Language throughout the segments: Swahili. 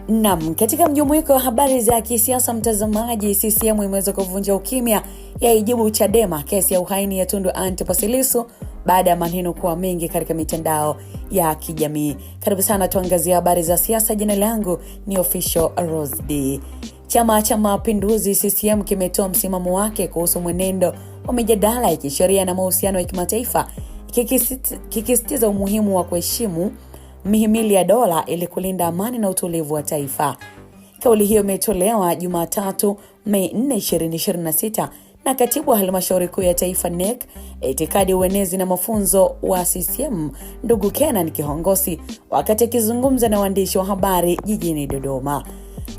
Naam, katika mjumuiko wa habari za kisiasa mtazamaji, CCM imeweza kuvunja ukimya ya ijibu Chadema kesi ya uhaini ya Tundu Antipas Lissu baada ya maneno kuwa mengi katika mitandao ya kijamii. Karibu sana tuangazie habari za siasa. Jina langu ni Official Rose D. Chama cha Mapinduzi CCM kimetoa msimamo wake kuhusu mwenendo wa mijadala ya kisheria na mahusiano ya kimataifa, kikisitiza umuhimu wa kuheshimu mihimili ya dola ili kulinda amani na utulivu wa taifa. Kauli hiyo imetolewa Jumatatu, Mei 4, 2026 na katibu wa halmashauri kuu ya taifa NEC, itikadi, uenezi na mafunzo wa CCM, ndugu Kenan Kihongosi, wakati akizungumza na waandishi wa habari jijini Dodoma.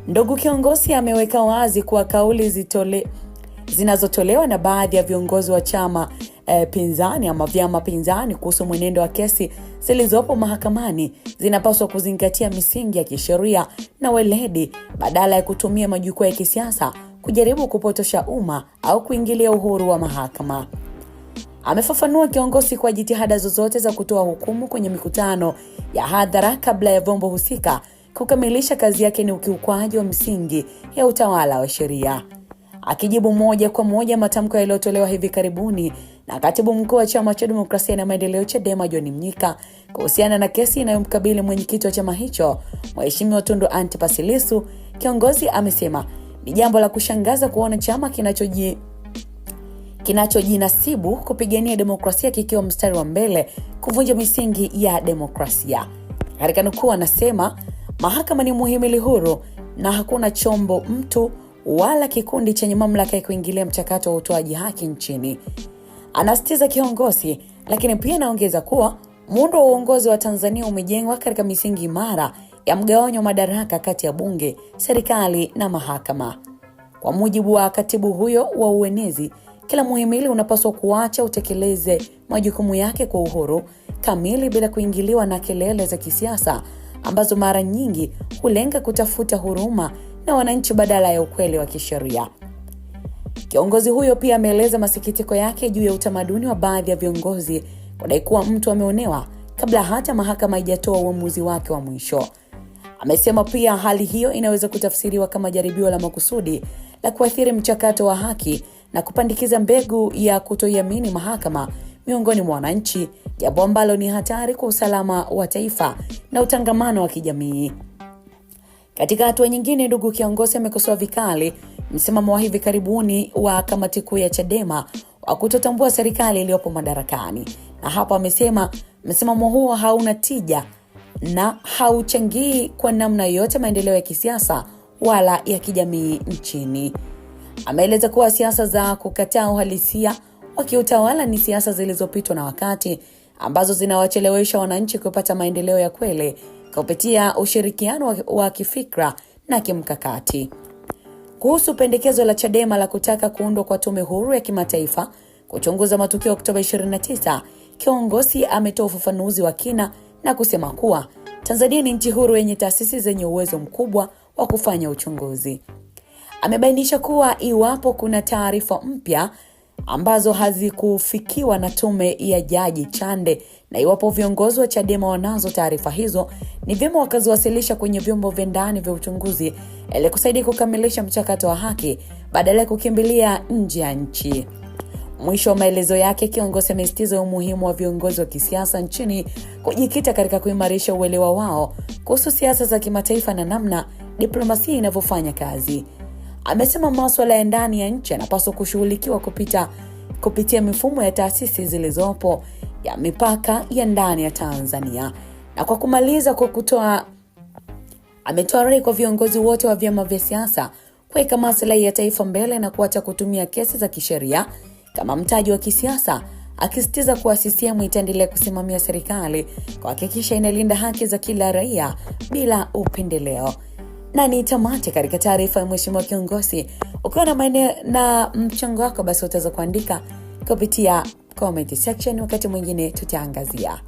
Ndugu Kihongosi ameweka wazi kuwa kauli zinazotolewa na baadhi ya viongozi wa chama pinzani ama vyama pinzani kuhusu mwenendo wa kesi zilizopo mahakamani zinapaswa kuzingatia misingi ya kisheria na weledi badala ya kutumia majukwaa ya kisiasa kujaribu kupotosha umma au kuingilia uhuru wa mahakama. Amefafanua Kiongozi kwa jitihada zozote za kutoa hukumu kwenye mikutano ya hadhara kabla ya vyombo husika kukamilisha kazi yake ni ukiukwaji wa misingi ya utawala wa sheria. Akijibu moja kwa moja matamko yaliyotolewa hivi karibuni na katibu mkuu wa Chama cha Demokrasia na Maendeleo Chadema John Mnyika kuhusiana na kesi inayomkabili mwenyekiti wa chama hicho Mheshimiwa Tundu Antipas Lissu, Kiongozi amesema ni jambo la kushangaza kuona chama kinachojinasibu kupigania demokrasia kikiwa mstari wa mbele kuvunja misingi ya demokrasia. Katika nukuu anasema, mahakama ni muhimili huru na hakuna chombo, mtu wala kikundi chenye mamlaka ya kuingilia mchakato wa utoaji haki nchini, anasitiza Kiongozi. Lakini pia anaongeza kuwa muundo wa uongozi wa Tanzania umejengwa katika misingi imara ya mgawanyo wa madaraka kati ya bunge, serikali na mahakama. Kwa mujibu wa katibu huyo wa uenezi, kila muhimili unapaswa kuacha utekeleze majukumu yake kwa uhuru kamili bila kuingiliwa na kelele za kisiasa ambazo mara nyingi hulenga kutafuta huruma na wananchi badala ya ukweli wa kisheria. Kiongozi huyo pia ameeleza masikitiko yake juu ya utamaduni wa baadhi ya viongozi kudai kuwa mtu ameonewa kabla hata mahakama haijatoa uamuzi wake wa mwisho. Amesema pia hali hiyo inaweza kutafsiriwa kama jaribio la makusudi la kuathiri mchakato wa haki na kupandikiza mbegu ya kutoiamini mahakama miongoni mwa wananchi, jambo ambalo ni hatari kwa usalama wa taifa na utangamano wa kijamii. Katika hatua nyingine, ndugu Kiongozi amekosoa vikali msimamo wa hivi karibuni wa kamati kuu ya Chadema wa kutotambua serikali iliyopo madarakani. Na hapa amesema msimamo huo hauna tija na hauchangii kwa namna yoyote maendeleo ya kisiasa wala ya kijamii nchini. Ameeleza kuwa siasa za kukataa uhalisia wa kiutawala ni siasa zilizopitwa na wakati ambazo zinawachelewesha wananchi kupata maendeleo ya kweli kupitia ushirikiano wa kifikra na kimkakati. Kuhusu pendekezo la Chadema la kutaka kuundwa kwa tume huru ya kimataifa kuchunguza matukio Oktoba 29, Kiongozi ametoa ufafanuzi wa kina na kusema kuwa Tanzania ni nchi huru yenye taasisi zenye uwezo mkubwa wa kufanya uchunguzi. Amebainisha kuwa iwapo kuna taarifa mpya ambazo hazikufikiwa na tume ya Jaji Chande na iwapo viongozi wa Chadema wanazo taarifa hizo, ni vyema wakaziwasilisha kwenye vyombo vya ndani vya uchunguzi ili kusaidia kukamilisha mchakato wa haki badala ya kukimbilia nje ya nchi. Mwisho wa maelezo yake, Kiongozi amesisitiza umuhimu wa viongozi wa kisiasa nchini kujikita katika kuimarisha uelewa wao kuhusu siasa za kimataifa na namna diplomasia inavyofanya kazi. Amesema masuala ya ndani ya nchi yanapaswa kushughulikiwa kupitia mifumo ya taasisi zilizopo ya mipaka ya ndani ya Tanzania. Na kwa kumaliza, ametoa rai kwa viongozi wote wa vyama vya siasa kuweka maslahi ya taifa mbele na kuacha kutumia kesi za kisheria kama mtaji wa kisiasa, akisisitiza kuwa CCM itaendelea kusimamia serikali kuhakikisha inalinda haki za kila raia bila upendeleo. Na ni tamati katika taarifa ya Mheshimiwa Kiongozi. Ukiwa na maeneo na mchango wako, basi utaweza kuandika kupitia comment section, wakati mwingine tutaangazia.